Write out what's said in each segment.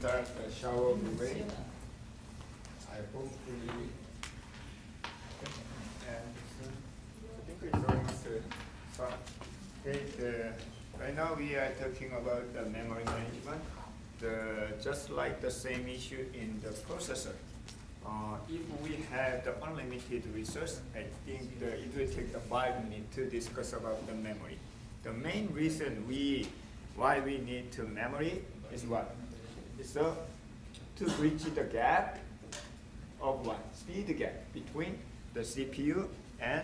start the shower moving. I hope we and I think we're going to start. Okay, right now we are talking about the memory management. Just like the same issue in the processor. If we have the unlimited resource, I think it will take the 5 minutes to discuss about the memory. The main reason why we need to memory is what? It's to bridge the gap of what? Speed gap between the CPU and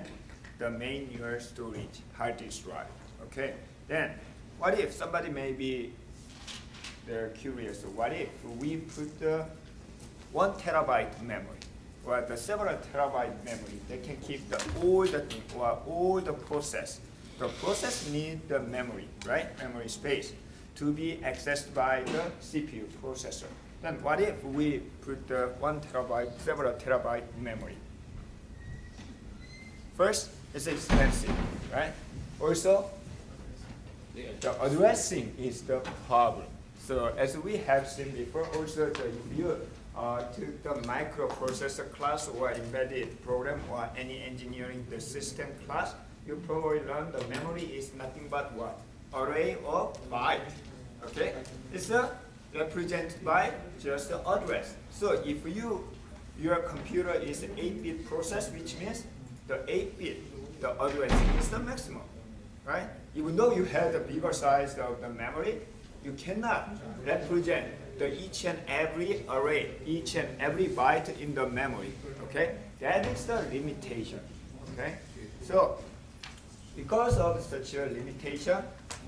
the main neural storage, hard disk drive. Okay. Then, what if somebody they're curious? What if we put the 1 terabyte memory or the several terabyte memory? They can keep all the thing or all the process. The process needs the memory, right? Memory space to be accessed by the CPU processor. Then what if we put the 1 terabyte, several terabyte memory? First, it's expensive, right? Also, the addressing is the problem. So as we have seen before, also if you took the microprocessor class or embedded program or any engineering the system class, you probably learn the memory is nothing but what? Array of bytes. Okay? It's represented by just the address. So if your computer is 8-bit process, which means the 8-bit, the addressing is the maximum. Right? Even though you have the bigger size of the memory, you cannot represent each and every array, each and every byte in the memory. Okay? That is the limitation. Okay? So because of such a limitation,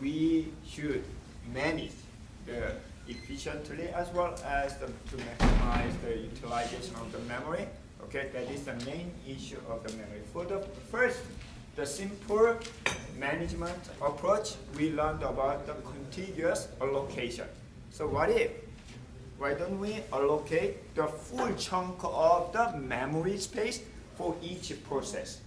we should manage efficiently as well as to maximize the utilization of the memory. Okay, that is the main issue of the memory. For the first, the simple management approach, we learned about the contiguous allocation. So why don't we allocate the full chunk of the memory space for each process,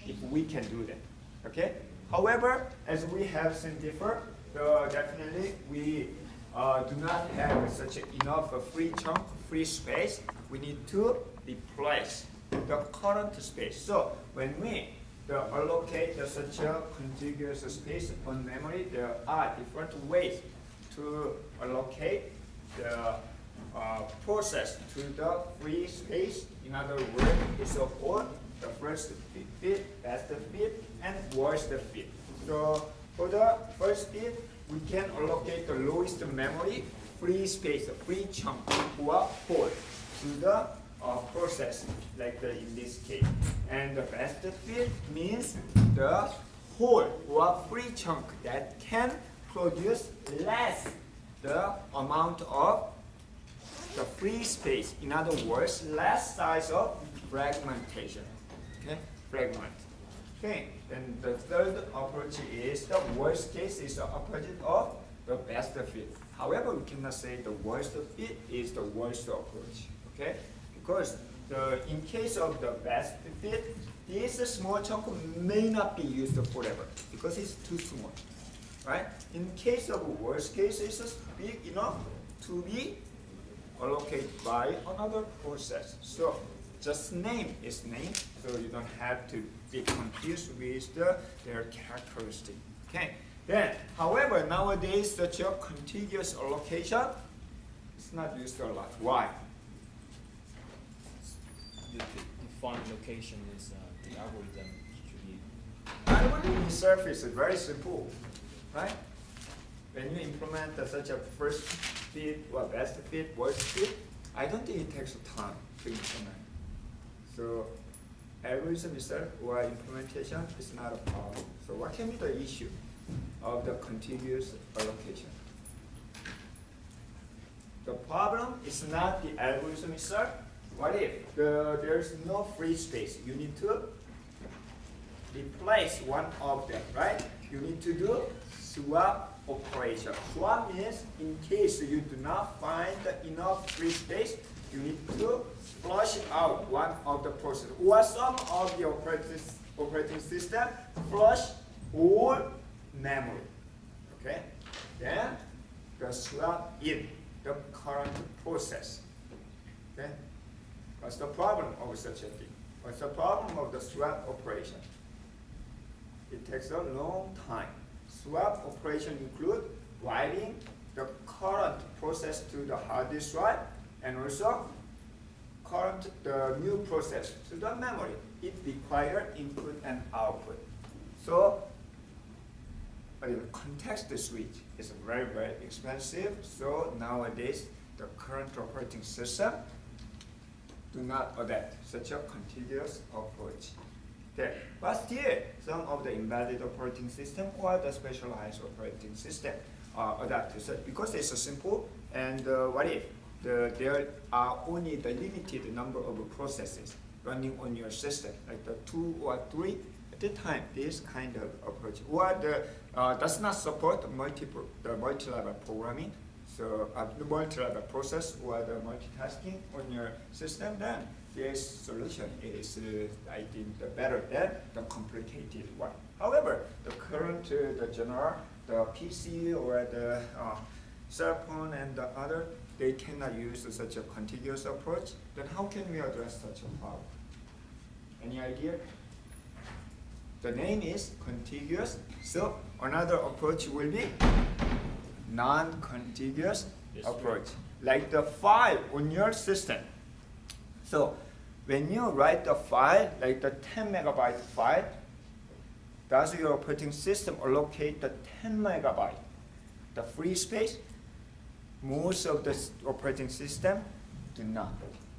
if we can do that? Okay. However, as we have seen before, definitely we do not have such enough free chunk, free space. We need to replace the current space. So when we allocate such a contiguous space on memory, there are different ways to allocate the process to the free space. In other words, it's called the first fit, best fit, and worst fit. So for the first fit, we can allocate the lowest memory, free space, free chunk, or hole to the process, like in this case. And the best fit means the whole or free chunk that can produce less the amount of the free space. In other words, less size of fragmentation. Okay, fragment. Okay, then the third approach is the worst case is the opposite of the best fit. However, we cannot say the worst fit is the worst approach. Okay, because in case of the best fit, this small chunk may not be used forever because it's too small. Right? In case of worst case, it's big enough to be allocated by another process. So just name is name, so you don't have to be confused with their characteristic. Okay. Then, however, nowadays such a contiguous allocation is not used a lot. Why? The defined location is the algorithm should be. Algorithm itself is very simple, right? When you implement such a first fit or best fit, worst fit, I don't think it takes time to implement. So algorithm itself or implementation is not a problem. So what can be the issue of the contiguous allocation? The problem is not the algorithm itself. What if there's no free space? You need to replace one of them, right? You need to do swap operation. Swap means in case you do not find enough free space, you need to flush out one of the process or some of the operating system flush all memory. Okay? Then the swap in. the current process. Okay? What's the problem of such a thing? What's the problem of the swap operation? It takes a long time. Swap operation include writing the current process to the hard disk drive and also current the new process to the memory. It requires input and output. So the context switch is very, very expensive. So nowadays the current operating system do not adapt such a contiguous approach. Okay. But still, some of the embedded operating system or the specialized operating system adapt to such because it's so simple. And what if there are only the limited number of processes running on your system, like the 2 or 3 at the time, this kind of approach. Or does not support the multi-level programming, so the multi-level process or the multitasking on your system, then this solution is, I think, the better than the complicated one. However, the current, the general, the PC or the cell phone and the other, they cannot use such a contiguous approach. Then how can we address such a problem? Any idea? The name is contiguous. So another approach will be non-contiguous approach, like the file on your system. So when you write the file, like the 10 megabyte file, does your operating system allocate the 10 megabyte, the free space? Most of the operating system do not.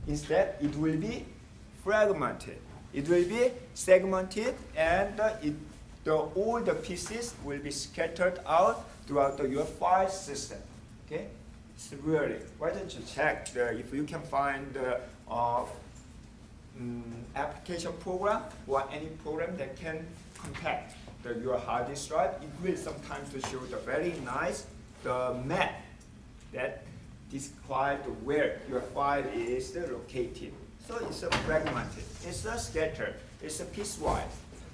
Instead, it will be fragmented. It will be segmented, and all the pieces will be scattered out throughout your file system. Okay, it's really. Why don't you check if you can find the application program or any program that can compact your hard disk drive? It will sometimes show the very nice map that describes where your file is located. So it's a fragmented, it's a scattered, it's a piecewise.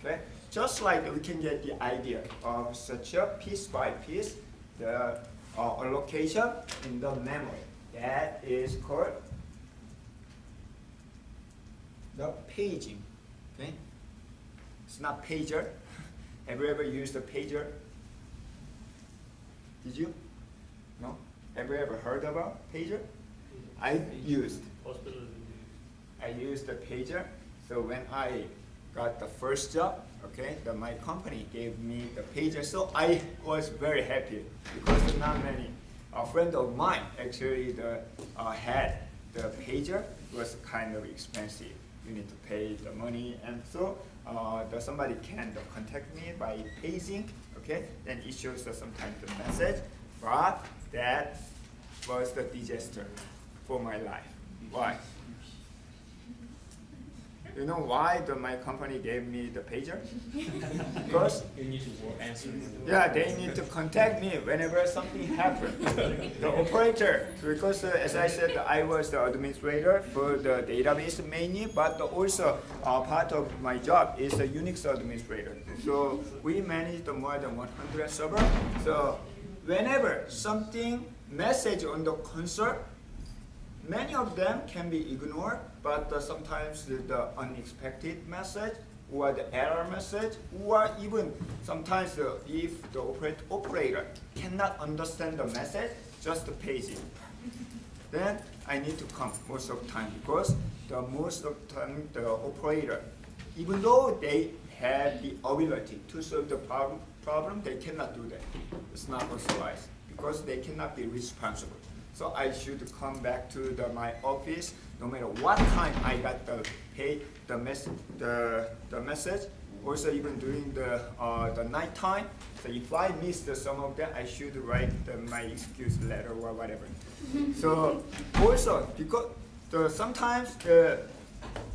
Okay, just like we can get the idea of such a piece by piece the allocation in the memory. That is called the paging. Okay, it's not pager. Have you ever used a pager? Did you? No. Have you ever heard about pager? I used the pager. So when I got the first job, okay, my company gave me the pager. So I was very happy because not many friends of mine actually had the pager. It was kind of expensive. You need to pay the money, and so somebody can contact me by paging. Okay, then it shows sometimes the message, but that was the disaster for my life. Why? You know why my company gave me the pager? Because You need to answer. yeah, they need to contact me whenever something happens. The operator, because as I said, I was the administrator for the database mainly, but also part of my job is a Unix administrator. So we manage more than 100 servers. So whenever something message on the console, many of them can be ignored, but sometimes the unexpected message or the error message, or even sometimes if the operator cannot understand the message, just the paging. Then I need to come most of the time because most of the time the operator, even though they have the ability to solve the problem, they cannot do that. It's not authorized because they cannot be responsible. So I should come back to my office no matter what time I got the message. Also even during the night time. So if I missed some of them, I should write my excuse letter or whatever. So also because sometimes the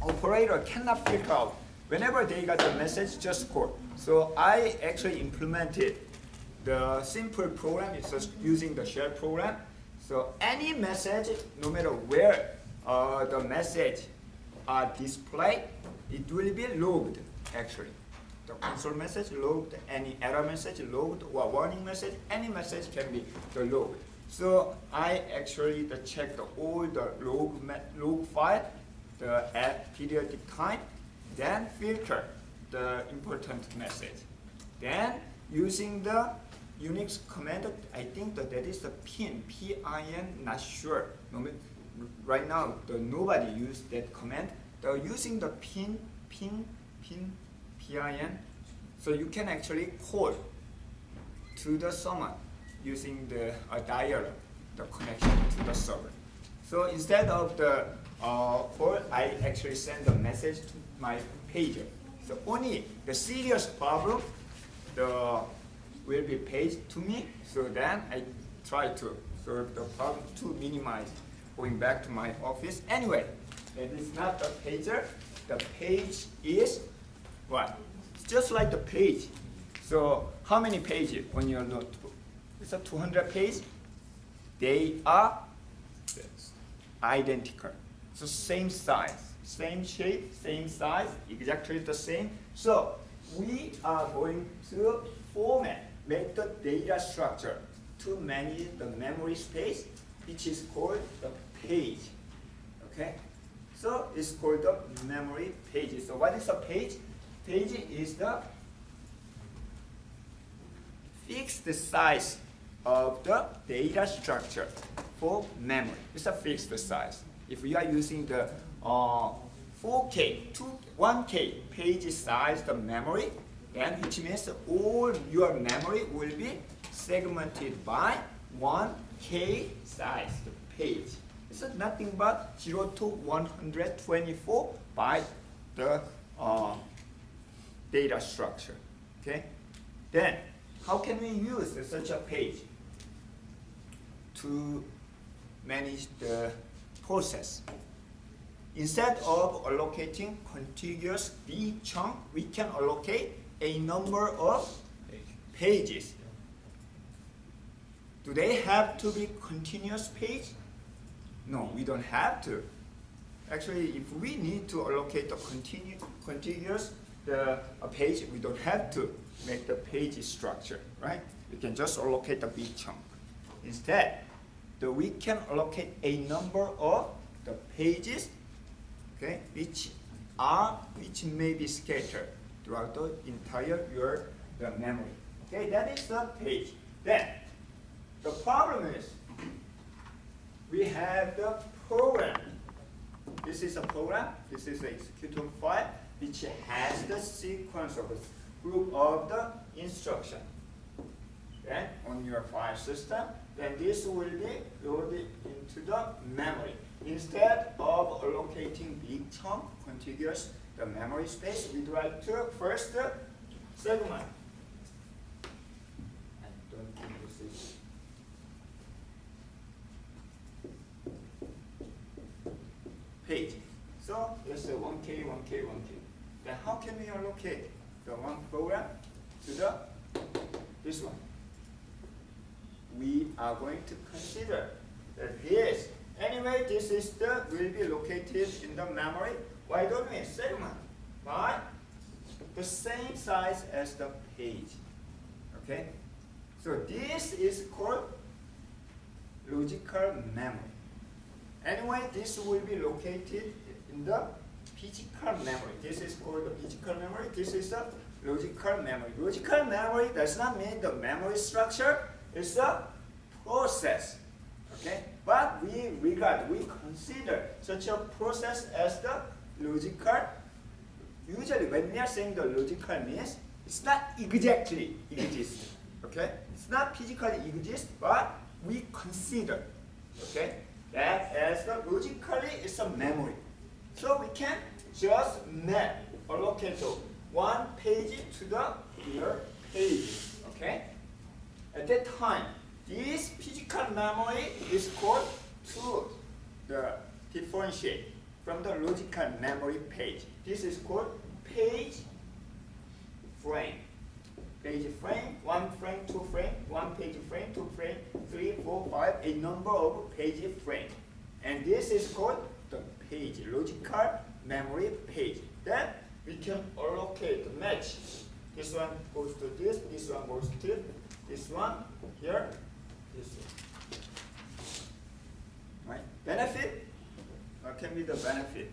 operator cannot pick out whenever they got the message, just call. So I actually implemented the simple program. It's just using the shell program. So any message, no matter where the message are displayed, it will be logged actually. The console message logged, any error message logged, or warning message, any message can be logged. So I actually checked all the log file, at periodic time, then filter the important message. Then using the Unix command, I think that is the pin, P-I-N, not sure. Right now, nobody use that command. They're using the pin, P-I-N. So you can actually call to the someone using the dial the connection to the server. So instead of the call, I actually send a message to my pager. So only the serious problem will be paged to me. So then I try to solve the problem to minimize going back to my office. Anyway, that is not the pager. The page is what? It's just like the page. So how many pages on your notebook? It's a 200 page. They are identical. So same size, same shape, same size, exactly the same. So we are going to make the data structure to manage the memory space, which is called the page. Okay? So it's called the memory page. So what is a page? Page is the fixed size of the data structure for memory. It's a fixed size. If you are using the 4K to 1K page size the memory, then which means all your memory will be segmented by 1K size page. It's nothing but 0 to 124 by the data structure. Okay? Then how can we use such a page to manage the process? Instead of allocating contiguous B chunk, we can allocate a number of pages. Do they have to be continuous page? No, we don't have to. Actually, if we need to allocate the contiguous page, we don't have to make the page structure, right? We can just allocate the B chunk. Instead, we can allocate a number of the pages, okay, which may be scattered throughout the entire the memory. Okay, that is the page. Then the problem is we have the program. This is a program. This is the executable file which has the sequence of a group of the instruction. Okay, on your file system. Then this will be loaded into the memory. Instead of allocating big chunk contiguous the memory space, we'd like to first segment. I don't think this is page. So let's say 1K, 1K, 1K. Then how can we allocate the one program to this one? We are going to consider that this. Anyway, this is will be located in the memory. Why don't we segment by the same size as the page? Okay? So this is called logical memory. Anyway, this will be located in the physical memory. This is called the physical memory. This is the logical memory. Logical memory does not mean the memory structure. It's the process. Okay? But we consider such a process as the logical. Usually when we are saying the logical means it's not exactly exist. Okay? It's not physically exist, but we consider. Okay? That as the logically it's a memory. So we can just map allocate one page to the other page. Okay? At that time, this physical memory is called to the differentiate from the logical memory page. This is called page frame. Page frame, 1 frame, 2 frame, 1 page frame, 2 frame, 3, 4, 5, a number of page frame. And this is called the page, logical memory page. Then we can allocate, match. This one goes to this one goes to this one, here, this one. can be the benefit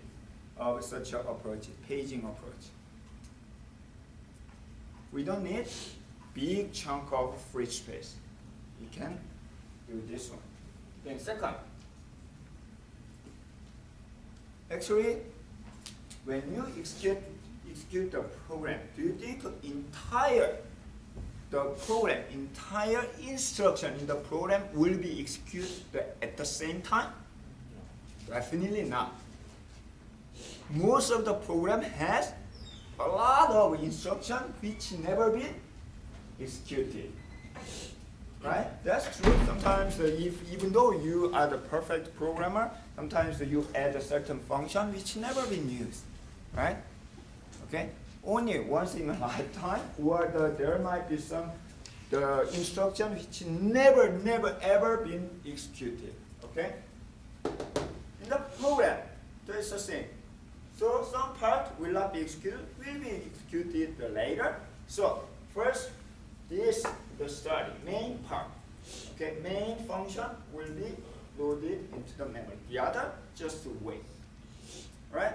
of such an approach, paging approach? We don't need big chunk of free space. We can do this one. Then second, actually, when you execute the program, do you think entire instruction in the program will be executed at the same time? Definitely not. Most of the program has a lot of instruction which never been executed. Right? That's true. Sometimes even though you are the perfect programmer, sometimes you add a certain function which never been used. Right? Okay? Only once in a lifetime, or there might be the instruction which never ever been executed. Okay? In the program, there is the same. So some part will not be executed, will be executed later. So first, this the study, main part. Okay, main function will be loaded into the memory. The other, just wait. Right?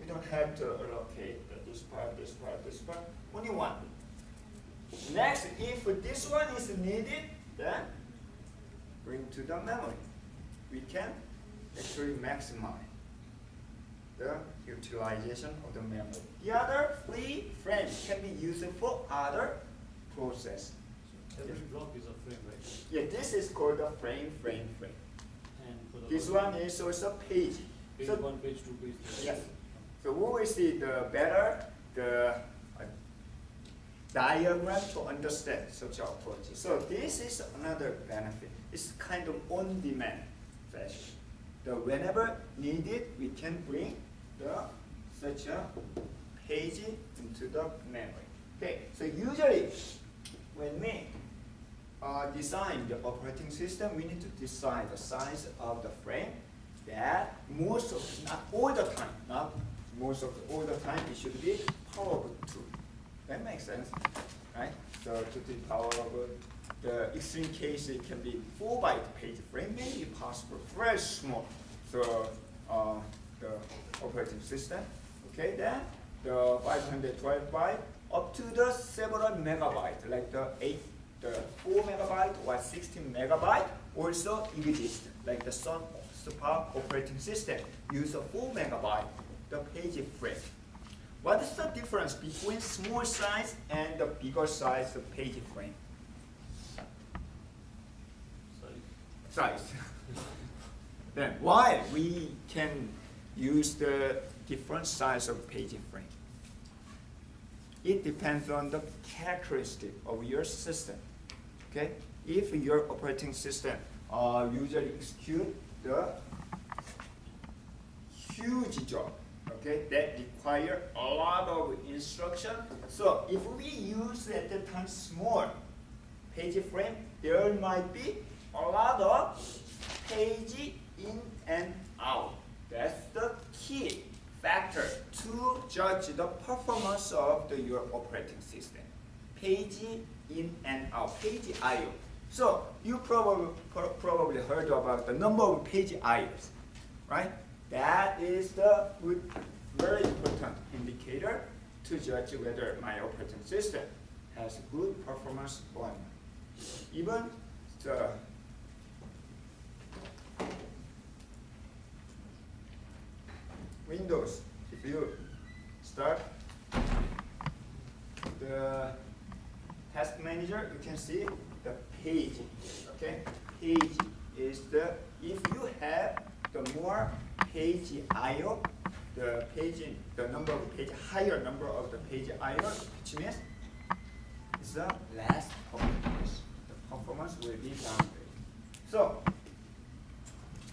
We don't have to allocate this part. Only one. Next, if this one is needed, then bring to the memory. We can actually maximize the utilization of the memory. The other free frame can be used for other process. Every block is a frame, right? Yeah, this is called a frame. And for the This one is also page. page So, 1, page 2, page 3. yes. So we will see the better the diagram to understand such approaches. So this is another benefit. It's kind of on-demand fashion. Whenever needed, we can bring such a page into the memory. Okay, so usually when we design the operating system, we need to decide the size of the frame that not all the time, it should be power of 2. That makes sense, right? So to the power of the extreme case, it can be 4 byte page frame, may be possible, very small. So the operating system, okay, then the 512 byte up to the several megabyte, like the 4 megabyte or 16 megabyte also exist, like the Sun Spark operating system use a 4 megabyte the page frame. What is the difference between small size and the bigger size of page frame? Size. Then why we can use the different size of page frame? It depends on the characteristic of your system. Okay, if your operating system usually execute the huge job, okay, that require a lot of instruction. So if we use at the time small page frame, there might be a lot of page in and out. That's the key factor to judge the performance of your operating system. Page in and out, page I/O. So you probably heard about the number of page I/Os, right? That is the very important indicator to judge whether my operating system has good performance or not. Even the Windows, if you start the task manager, you can see the page. Okay, page is if you have the more page I/O, the number of page, higher number of the page I/O, which means it's the less performance. The performance will be downgraded. So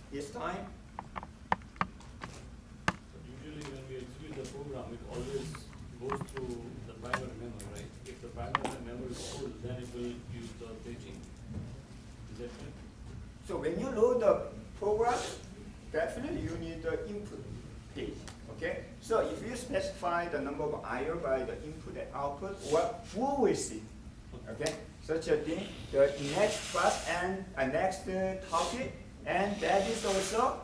this time. Usually when we execute the program, it always goes through the primary memory, right? If the primary memory is full, then it will use the paging. Is that right? So when you load the program, definitely you need the input page. Okay? So if you specify the number of I/O by the input and output, what we will see. Okay? Such a thing, the next bus and next topic, and that is also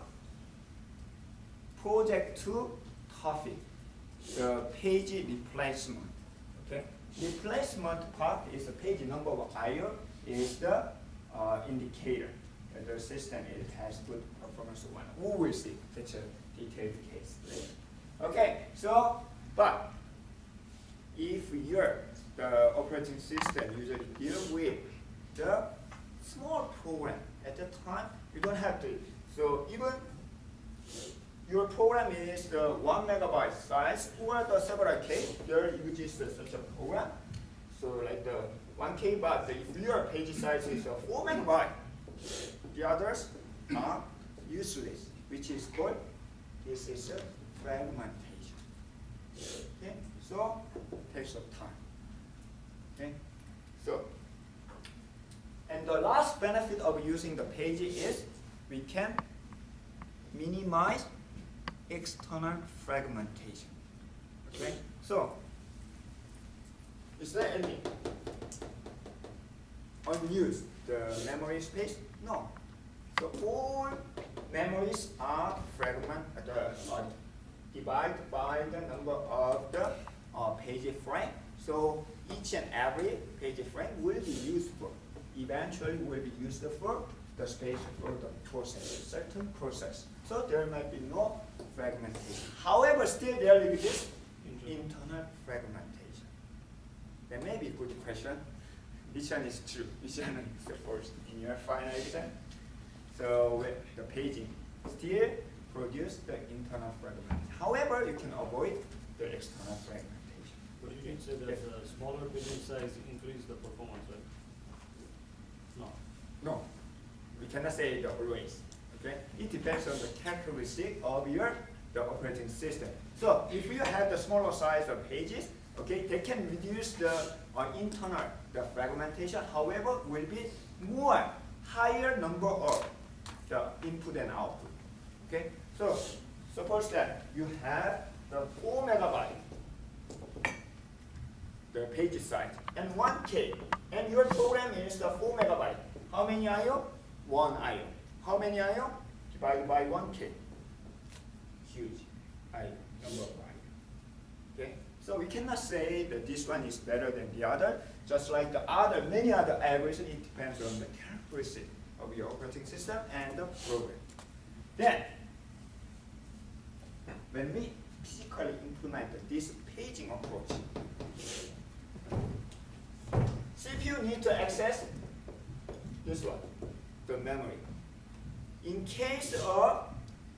project 2 topic, the page replacement. Okay, replacement part is the page number of IO is the indicator that the system it has good performance or not. We will see such a detailed case later. Okay, so but if the operating system usually deal with the small program at the time, you don't have to. So even your program is the 1 megabyte size or the several K, there uses such a program. So like the 1K, but if your page size is 4 megabyte, the others are useless, which is called, this is a fragmentation. Okay, so it takes some time. Okay, so, and the last benefit of using the page is we can minimize external fragmentation. Okay, so is there any unused memory space? No. So all memories are divided by the number of the page frame. So each and every page frame will be useful. Eventually will be used for the space for the process, certain process. So there might be no fragmentation. However, still there will be this internal fragmentation. There may be a good question. Which one is true? Which one is the false in your final exam? So the paging still produce the internal fragmentation. However, you can avoid the external fragmentation. But you can say that the smaller paging size increase the performance, right? No. No, we cannot say the always. Okay, it depends on the characteristic of the operating system. So if you have the smaller size of pages, okay, they can reduce the internal fragmentation. However, will be more higher number of the input and output. Okay, so suppose that you have the 4 megabyte the page size and 1K, and your program is the 4 megabyte. How many IO? 1 IO. How many IO? Divided by 1K. Huge IO, number of IO. Okay? So we cannot say that this one is better than the other. Just like the other, many other algorithms, it depends on the characteristic of your operating system and the program. Then, when we physically implement this paging approach, CPU need to access this one, the memory. In case of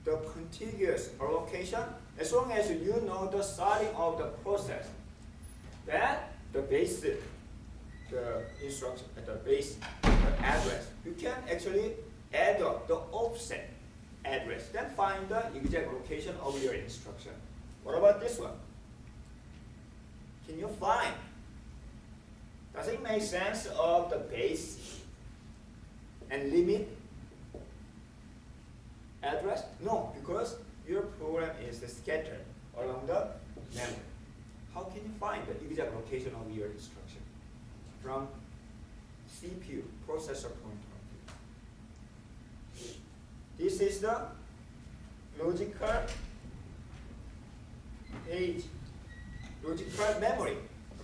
the contiguous allocation, as long as you know the starting of the process, then the base, the instruction, the base the address, you can actually add up the offset address, then find the exact location of your instruction. What about this one? Can you find? Does it make sense of the base and limit address? No, because your program is scattered along the memory. How can you find the exact location of your instruction? From CPU, processor point of view. This is the logical page, logical memory.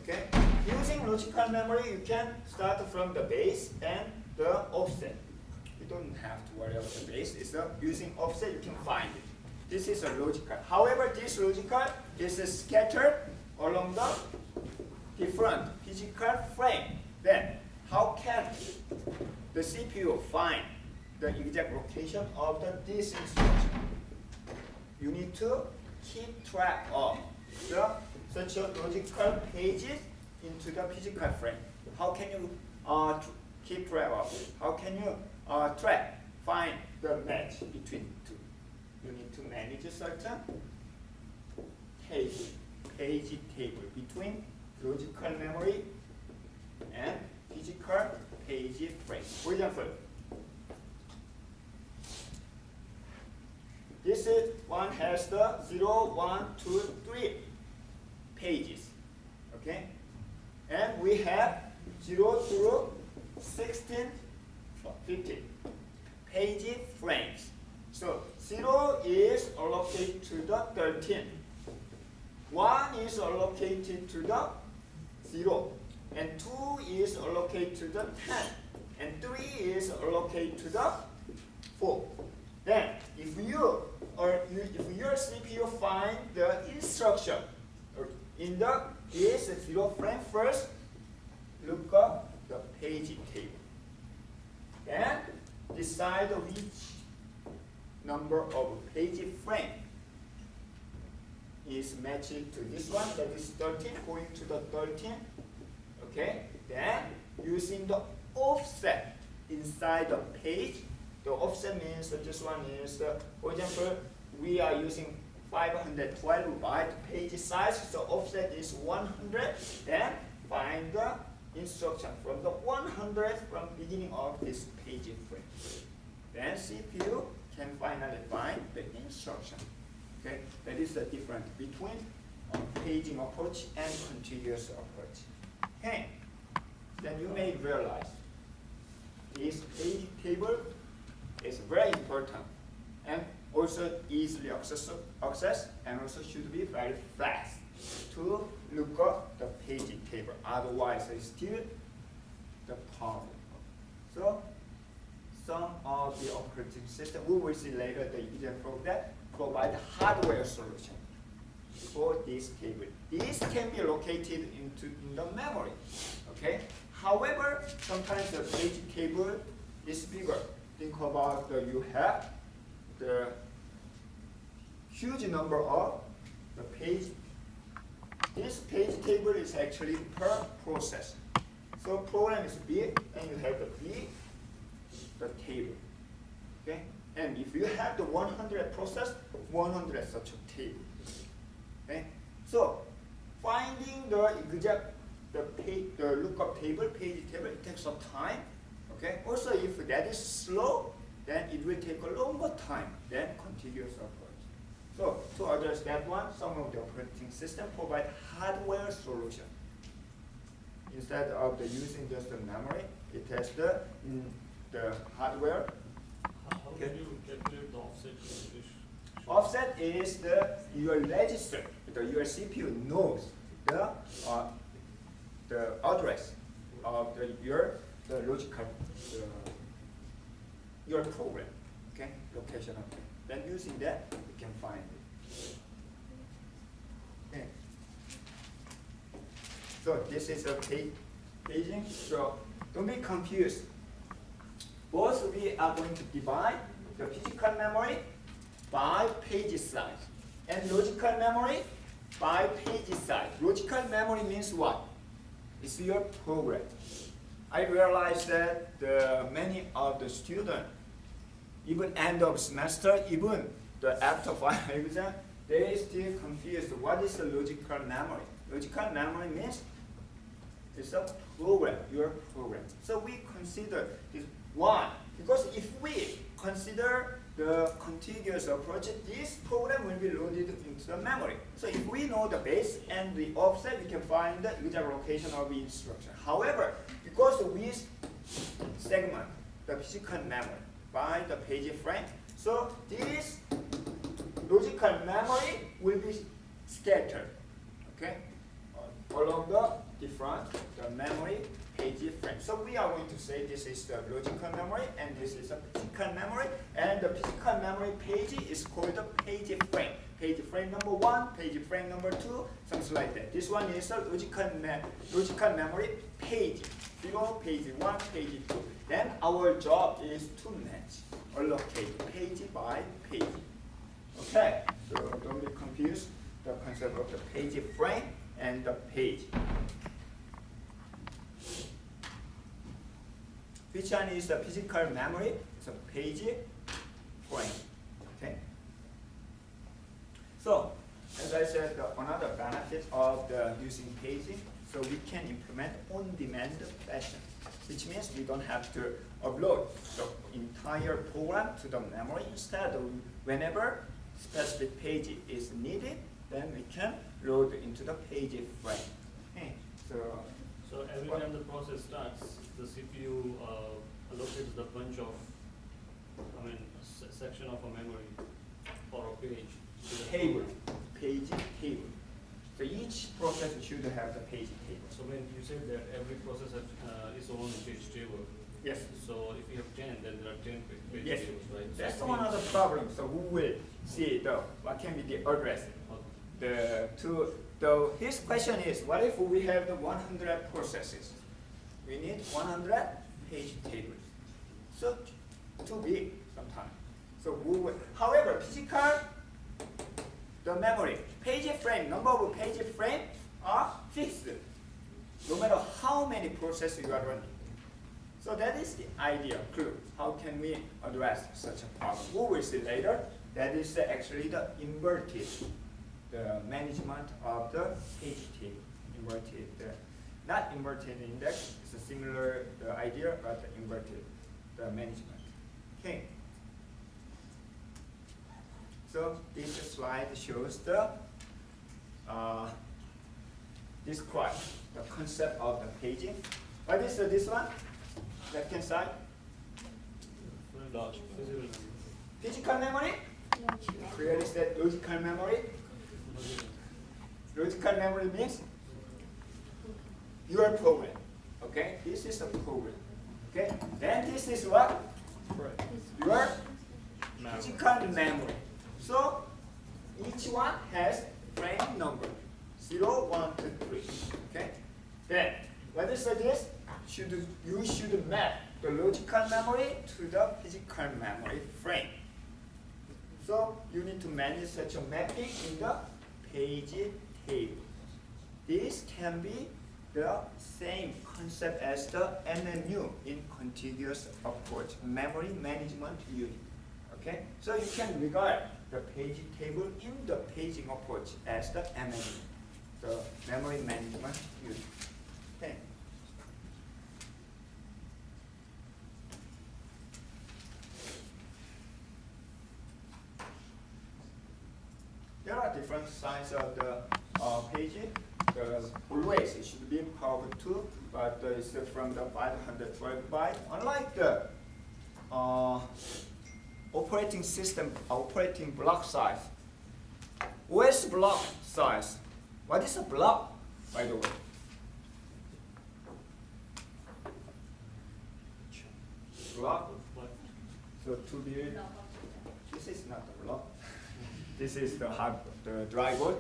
Okay? Using logical memory, you can start from the base and the offset. You don't have to worry about the base. It's using offset, you can find it. This is a logical. However, this logical is scattered along the different physical frame. Then, how can the CPU find the exact location of this instruction? You need to keep track of such a logical pages into the physical frame. How can you keep track of it? How can you find the match between two? You need to manage a certain page table between logical memory and physical page frame. For example, this one has the 0, 1, 2, 3 pages. Okay? And we have 0 through 16, 15 page frames. So 0 is allocated to the 13. 1 is allocated to the 0. And 2 is allocated to the 10. And 3 is allocated to the 4. Then, if your CPU find the instruction in the this 0 frame first, look up the page table. Then decide which number of page frame is matched to this one, that is 13, going to the 13. Okay, then using the offset inside the page. The offset means that this one is, for example, we are using 512 byte page size, so offset is 100. Then find the instruction from the 100 from beginning of this page frame. Then CPU can finally find the instruction. Okay, that is the difference between paging approach and contiguous approach. Okay, then you may realize this page table is very important and also easily access and also should be very fast to look up the page table. Otherwise, it's still the problem. So some of the operating system, we will see later the example that provide hardware solution for this table. This can be located in the memory. Okay. However, sometimes the page table is bigger. Think about you have the huge number of the page. This page table is actually per process. So program is big, and you have the table. Okay, and if you have the 100 process, 100 such a table. Okay, so finding the exact the lookup table, page table, it takes some time. Okay. Also, if that is slow, then it will take a longer time than contiguous approach. So to address that one, some of the operating system provide hardware solution. Instead of using just the memory, it has the hardware. How can you calculate the offset? Offset is your register. Your CPU knows the address of the logical your program. Okay, location of it. Then using that, you can find it. Okay. So this is a paging. So don't be confused. Both we are going to divide the physical memory by page size and logical memory by page size. Logical memory means what? It's your program. I realize that many of the students, even end of semester, even after final exam, they still confused what is the logical memory. Logical memory means it's a program, your program. So we consider this one, because if we consider the contiguous approach, this program will be loaded into the memory. So if we know the base and the offset, we can find the exact location of the instruction. However, because we segment the physical memory by the page frame, so this logical memory will be scattered, okay, along the different memory page frame. So we are going to say this is the logical memory and this is a physical memory, and the physical memory page is called the page frame. Page frame number 1, page frame number 2, something like that. This one is a logical memory page. Page 1, page 2. Then our job is to match, allocate page by page. Okay, so don't be confused the concept of the page frame and the page. Which one is the physical memory? It's a page frame. Okay. So, as I said, another benefit of using paging, so we can implement on-demand fashion, which means we don't have to upload the entire program to the memory. Instead, whenever specific page is needed, then we can load into the page frame. Okay. So every time the process starts, the CPU allocates the bunch of, section of a memory or a page. to the Table, program. page table. So each process should have the page table. So when you said that every process has its own page table, Yes. so if you have 10, then there are 10 page Yes. tables, right? So That's it one of the means- problems. So we will see what can be the address. His question is, what if we have the 100 processes? We need 100 page tables. So too big sometimes. So we will, however, physical, the memory, page frame, number of page frames are fixed, no matter how many processes you are running. So that is the idea, clue. How can we address such a problem? We will see later. That is actually the inverted, the management of the page table. Inverted, not inverted index. It's a similar idea, but inverted, the management. Okay. So this slide shows the describe the concept of the paging. What is this one? Left hand side. Large physical memory. Physical memory. Clearly said logical memory. Logical memory means your program. Okay, this is a program. Okay, then this is what? Your physical memory. So each one has frame number 0, 1, 2, 3. Okay. Then what is this? You should map the logical memory to the physical memory frame. So you need to manage such a mapping in the page table. This can be the same concept as the MMU in contiguous approach, memory management unit. Okay, so you can regard the page table in the paging approach as the MMU, the memory management unit. Okay. There are different sizes of the page. Always it should be power 2, but it's from the 512 byte. Unlike the operating system, operating block size, OS block size. What is a block, by the way? Block. So to be, this is not a block. This is the drywall.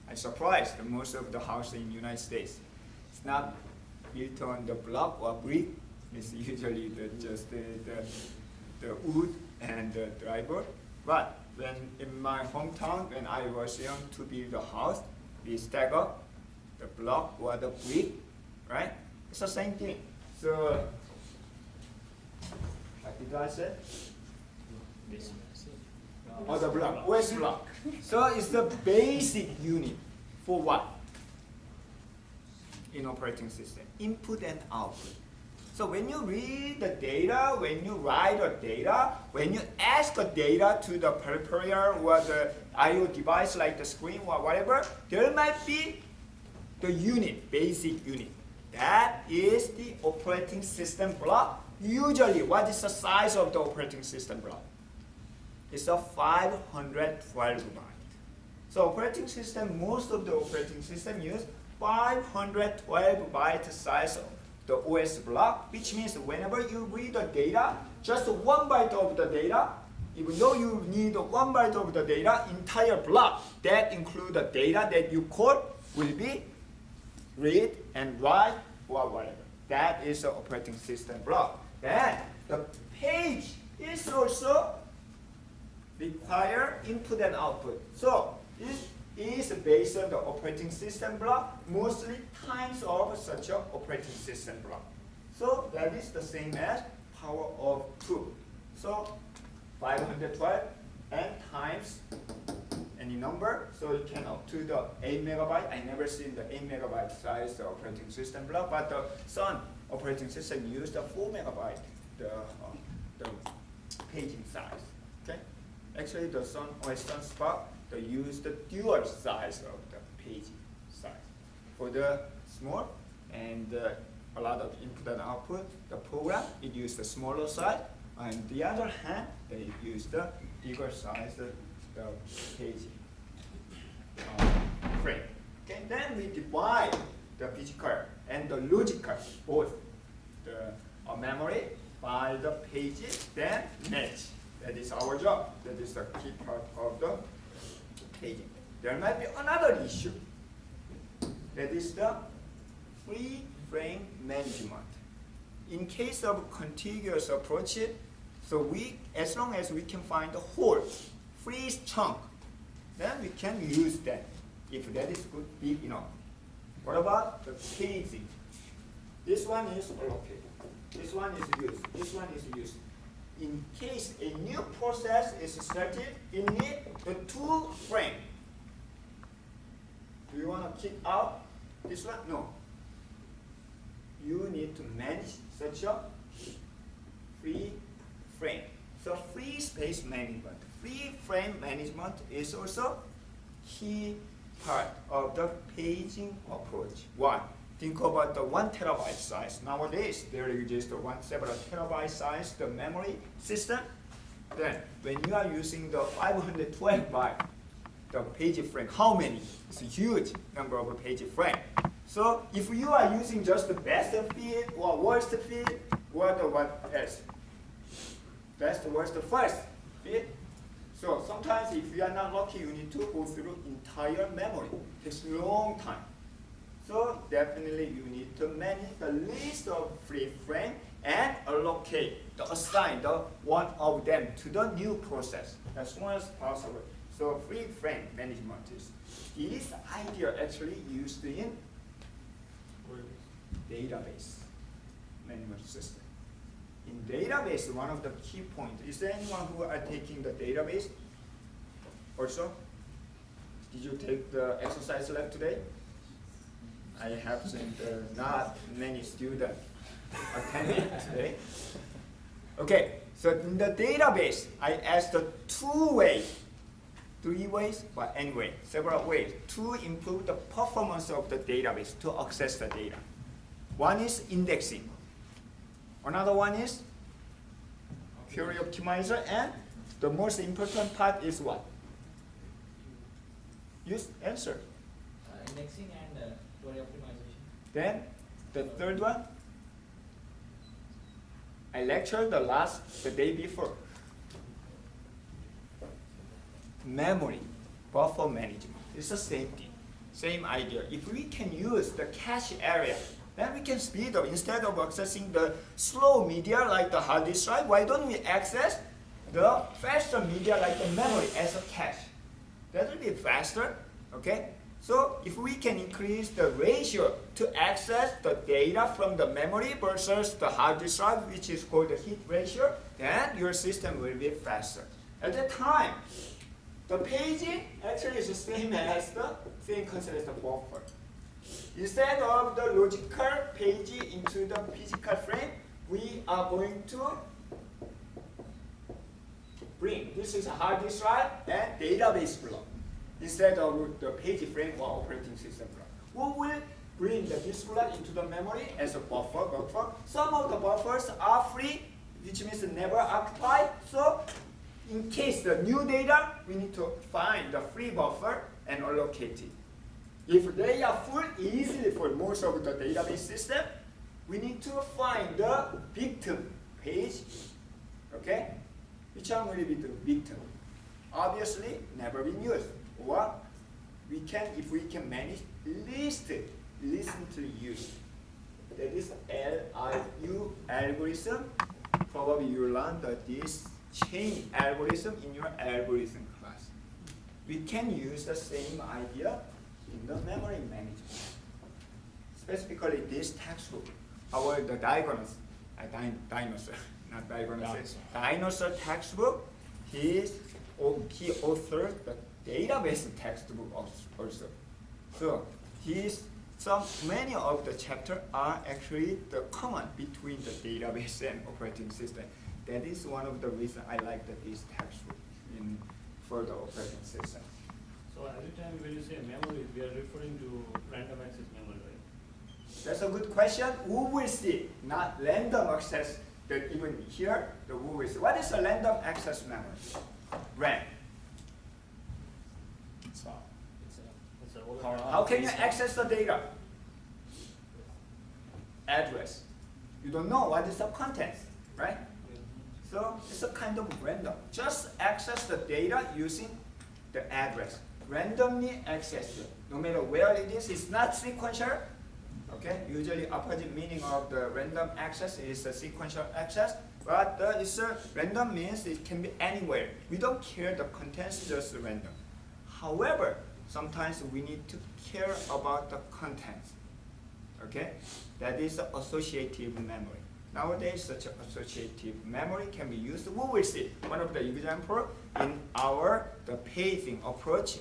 I'm surprised that most of the houses in the United States, it's not built on the block or brick. It's usually just the wood and the drywall. But when in my hometown, when I was young to build a house, we stack up the block or the brick, right? It's the same thing. So, what did I say? Or the block, OS block. So it's the basic unit for what? In operating system, input and output. So when you read the data, when you write the data, when you ask the data to the peripheral or the I/O device like the screen or whatever, there might be the unit, basic unit. That is the operating system block. Usually, what is the size of the operating system block? It's a 512 byte. So operating system, most of the operating system use 512 byte size of the OS block, which means whenever you read the data, just 1 byte of the data, even though you need 1 byte of the data, entire block that include the data that you code will be read and write or whatever. That is the operating system block. Then the page is also require input and output. So this is based on the operating system block, mostly times of such an operating system block. So that is the same as power of 2. So 512 and times any number, so it can up to the 8 megabyte. I never seen the 8 megabyte size operating system block, but the Sun operating system used the 4 megabyte, the paging size. Okay. Actually, the Sun OS Sun Spark, they use the dual size of the paging size. For the small and a lot of input and output, the program, it used the smaller size. On the other hand, they use the bigger size the page frame. Okay, then we divide the physical and the logical, both the memory by the pages, then match. That is our job. That is the key part of the paging. There might be another issue. That is the free frame management. In case of contiguous approach, so as long as we can find the whole free chunk, then we can use that if that is good, big enough. What about the paging? This one is allocated. This one is used. This one is used. In case a new process is started, you need the 2 frame. Do you want to keep out this one? No. You need to manage such a free frame. So free space management, free frame management is also key part of the paging approach. Why? Think about the 1 terabyte size. Nowadays, there exists several terabyte size the memory system. Then, when you are using the 512 byte, the page frame, how many? It's a huge number of page frame. So, if you are using just the best fit or worst fit, what else? Best, worst, first fit. So sometimes if you are not lucky, you need to go through entire memory. It takes a long time. So definitely you need to manage the list of free frame and assign the one of them to the new process as soon as possible. So free frame management is this idea actually used in database management system. In database, one of the key points, is there anyone who are taking the database also? Did you take the exercise lab today? I have seen not many students attending today. Okay, so in the database, I asked the 2 ways, 3 ways, but anyway, several ways to improve the performance of the database to access the data. One is indexing. Another one is query optimizer, and the most important part is what? Use answer. Indexing and query optimization. Then the third one, I lectured the day before. Memory, buffer management. It's the same thing, same idea. If we can use the cache area, then we can speed up. Instead of accessing the slow media like the hard disk drive, why don't we access the faster media like the memory as a cache? That will be faster, okay? So if we can increase the ratio to access the data from the memory versus the hard disk drive, which is called the hit ratio, then your system will be faster. At that time, the paging actually is the same concept as the buffer. Instead of the logical paging into the physical frame, we are going to bring, this is a hard disk drive and database block, instead of the page frame or operating system block. We will bring the disk block into the memory as a buffer. Some of the buffers are free, which means never occupied. So in case the new data, we need to find the free buffer and allocate it. If they are full easily for most of the database system, we need to find the victim page, okay? Which one will be the victim? Obviously, never been used. Or we can, if we can manage, listen to use. That is LIU algorithm. Probably you learned this chain algorithm in your algorithm class. We can use the same idea in the memory management. Specifically this textbook, the dinosaur textbook, he authored the database textbook also. So many of the chapters are actually the common between the database and operating system. That is one of the reasons I like this textbook for the operating system. So every time when you say memory, we are referring to random access memory, right? That's a good question. We will see, not random access that even here, the rule is, what is a random access memory? RAM. So It's a Power How can you Based on- access the data? Address. You don't know what is the contents, right? So it's a kind of random. Just access the data using the address. Randomly access it. No matter where it is, it's not sequential. Okay, usually opposite meaning of the random access is a sequential access, but it's a random means it can be anywhere. We don't care the contents, just random. However, sometimes we need to care about the contents. Okay, that is the associative memory. Nowadays, such an associative memory can be used. We will see one of the example in our the paging approach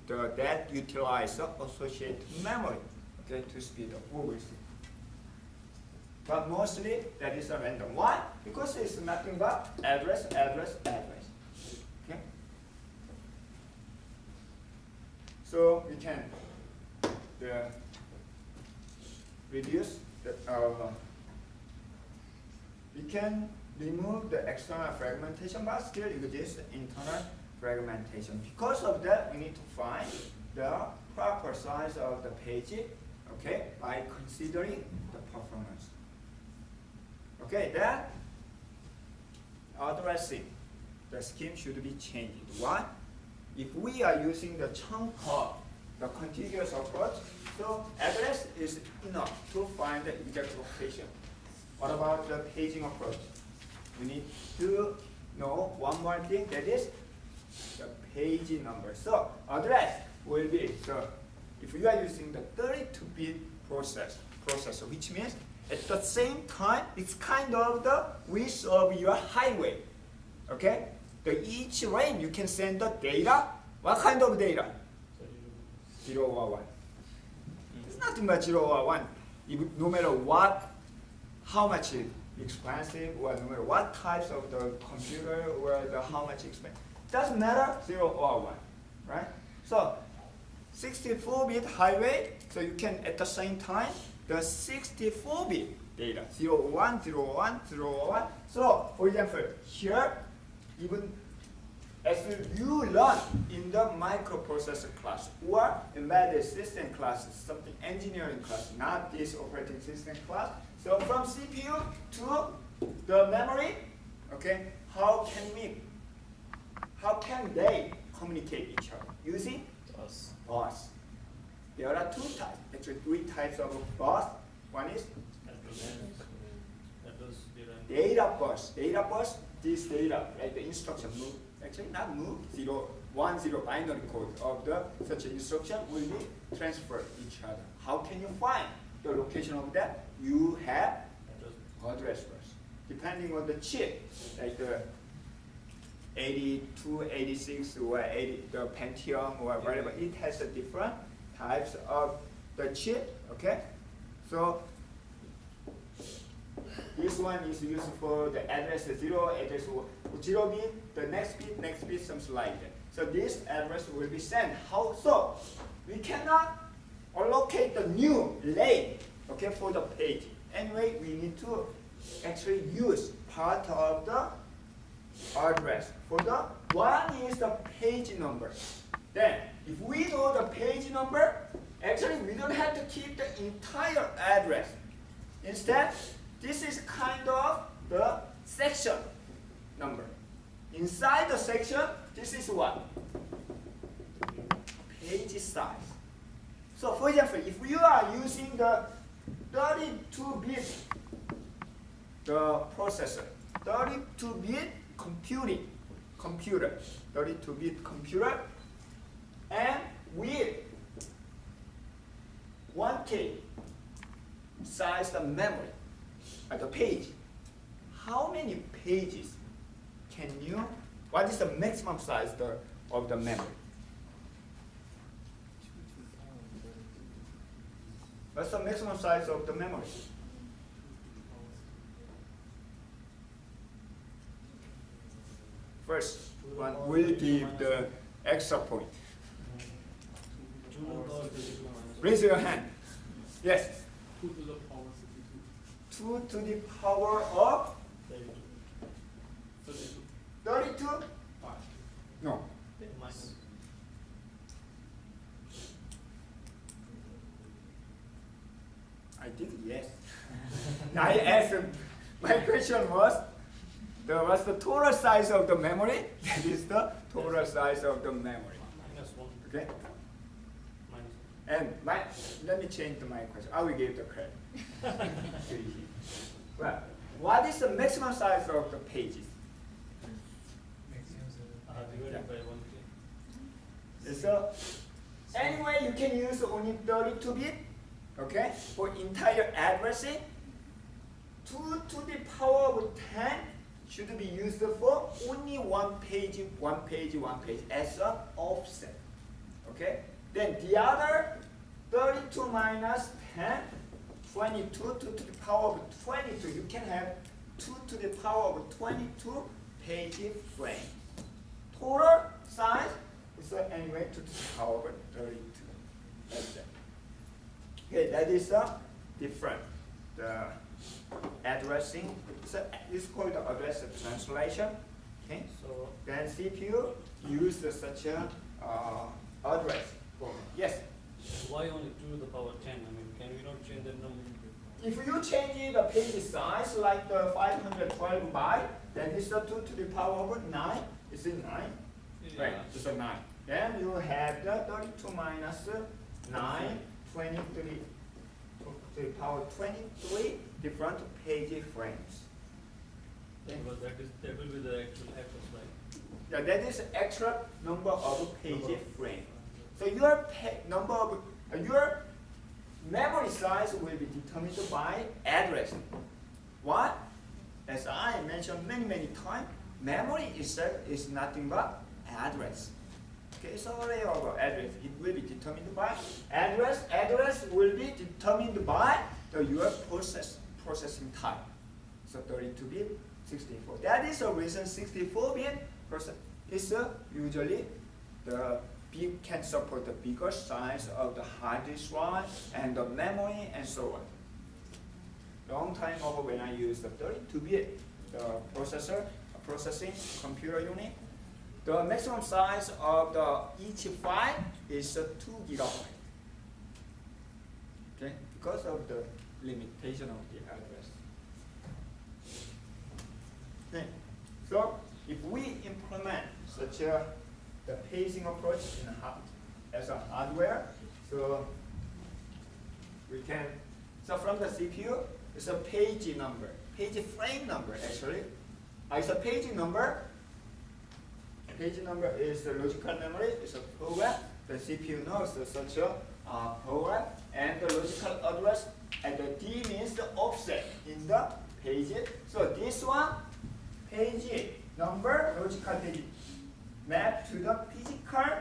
that utilize the associative memory. Okay, to speed up. We will see. But mostly that is a random. Why? Because it's nothing but address, address, address. Okay. So we can reduce the. We can remove the external fragmentation, but still exist internal fragmentation. Because of that, we need to find the proper size of the page, okay, by considering the performance. Okay, that addressing the scheme should be changed. Why? If we are using the chunk of the contiguous approach, so address is enough to find the exact location. What about the paging approach? We need to know one more thing, that is the page number. So address will be, so if you are using the 32-bit processor, which means at the same time, it's kind of the width of your highway. Okay? Each lane you can send the data. What kind of data? 0 or 1. It's nothing but 0 or 1. No matter what, how much expensive, or no matter what types of the computer, or how much expensive. Doesn't matter, 0 or 1, right? So 64-bit highway, so you can at the same time, the 64-bit data, 0, 1, 0, 1, 0, 1. So for example, here, even as you learn in the microprocessor class or embedded system class, something engineering class, not this operating system class. So from CPU to the memory, okay, how can they communicate each other? Using bus. There are 2 types, actually 3 types of bus. One is data bus. Data bus, this data, right, the instruction move, actually not move, 0, 1, 0 binary code of the such instruction will be transferred each other. How can you find the location of that? You have address bus. Depending on the chip, like the 82, 86, or 80, the Pentium, or whatever, it has a different types of the chip, okay? So this one is used for the address 0, address 0 bit, the next bit, something like that. So this address will be sent. How so? We cannot allocate the new lane, okay, for the page. Anyway, we need to actually use part of the address. For the one is the page number. Then, if we know the page number, actually we don't have to keep the entire address. Instead, this is kind of the section number. Inside the section, this is what? Page size. So for example, if you are using the 32-bit the processor, 32-bit computer, 32-bit computer, and with 1K size the memory at the page, how many pages can you, what is the maximum size of the memory? What's the maximum size of the memory? First one will give the extra point. Raise your hand. Yes. 2 to the power 2 to the power of 32. 32? No. Minus. I did yes. I asked, my question was, what's the total size of the memory? That is the total size of the memory. -1. Okay? Minus. And let me change my question. I will give the credit. Well, what is the maximum size of the pages? Divided by 1K. So, anyway, you can use only 32-bit, okay, for entire addressing. 2 to the power of 10 should be used for only one page as an offset, okay? Then the other 32 minus 10, 22, 2 to the power of 22, you can have 2 to the power of 22 page frames. Total size is anyway 2 to the power of 32. That's it. Okay, that is different. The addressing, so it's called the address translation. Okay, So then CPU use such a address format. Yes. why only 2 to the power 10? I mean, can we not change that number? If you change the page size like the 512 byte, then it's the 2 to the power of 9. Is it 9? Right, it's a 9. Then you have the 32 minus 9, 23 to the power 23 different page frames. Okay. Because that will be the actual address, right? Yeah, that is extra number of page frame. So your number of your memory size will be determined by address. What? As I mentioned many times, memory itself is nothing but address. Okay, so array of address, it will be determined by address. Address will be determined by your processing type. So 32-bit, 64. That is the reason 64-bit is usually can support the bigger size of the hard disk drive and the memory and so on. Long time ago when I used the 32-bit processing computer unit, the maximum size of each file is 2 gigabyte. Okay, because of the limitation of the address. Okay, so if we implement such the paging approach as a hardware, so we can. So from the CPU, it's a page frame number actually. It's a page number. Page number is the logical memory, it's a program. The CPU knows such a program, and the logical address, and the D means the offset in the page. So this one, page number, logical page, map to the physical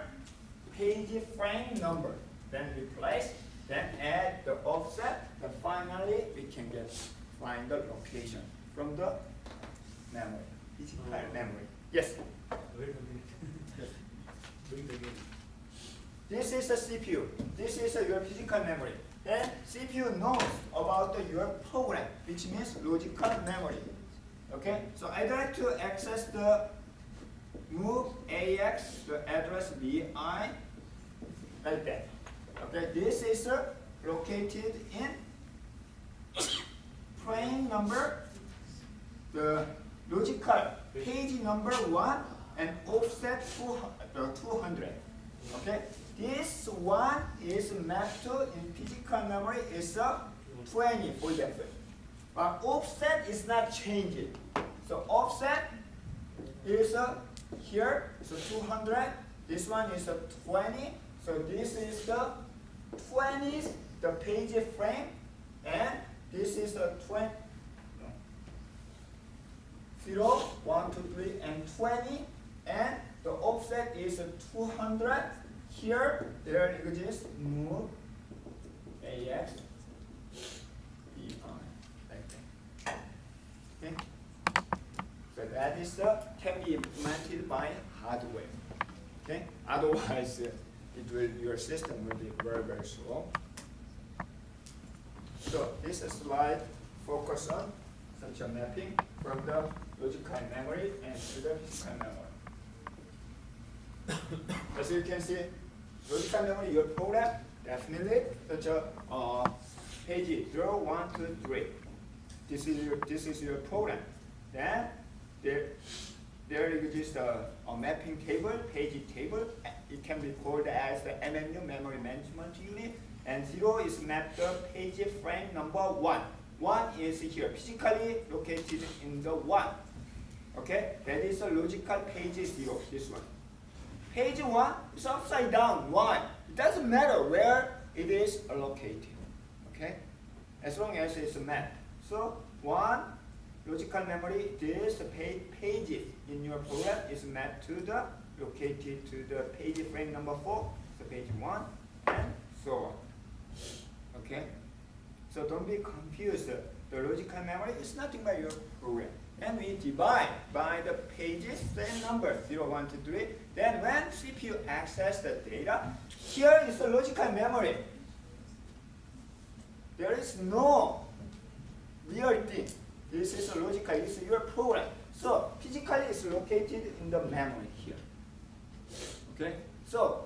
page frame number. Then replace, then add the offset, then finally we can find the location from the memory, physical memory. Yes? Wait a minute. Do it again. This is the CPU. This is your physical memory. And CPU knows about your program, which means logical memory. Okay? So I'd like to access the move AX, the address BI, like that. Okay? This is located in frame number, the logical page number 1 and offset 200. Okay, this one is mapped to in physical memory is 20 for example, but offset is not changing. So offset is here, so 200. This one is 20. So this is the 20, the page frame, and this is the 20. 0, 1, 2, 3, and 20, and the offset is 200. Here, there exists move AX BI, like that. Okay? So that is can be implemented by hardware. Okay? Otherwise, your system will be very slow. So this slide focus on such a mapping from the logical memory and to the physical memory. As you can see, logical memory, your program, definitely such a page 0, 1, 2, 3. This is your program. Then there exists a mapping table, page table. It can be called as the MMU, memory management unit. And 0 is mapped to page frame number 1. 1 is here, physically located in the 1. Okay, that is a logical page 0, this one. Page 1 is upside down, 1. It doesn't matter where it is located. Okay, as long as it's mapped. So 1, logical memory, this pages in your program is mapped to the, located to the page frame number 4, so page 1, and so on. Okay? So don't be confused. The logical memory is nothing but your program. And we divide by the pages, same number, 0, 1, 2, 3. Then when CPU access the data, here is the logical memory. There is no real thing. This is a logical, this is your program. So physically it's located in the memory here. Okay? So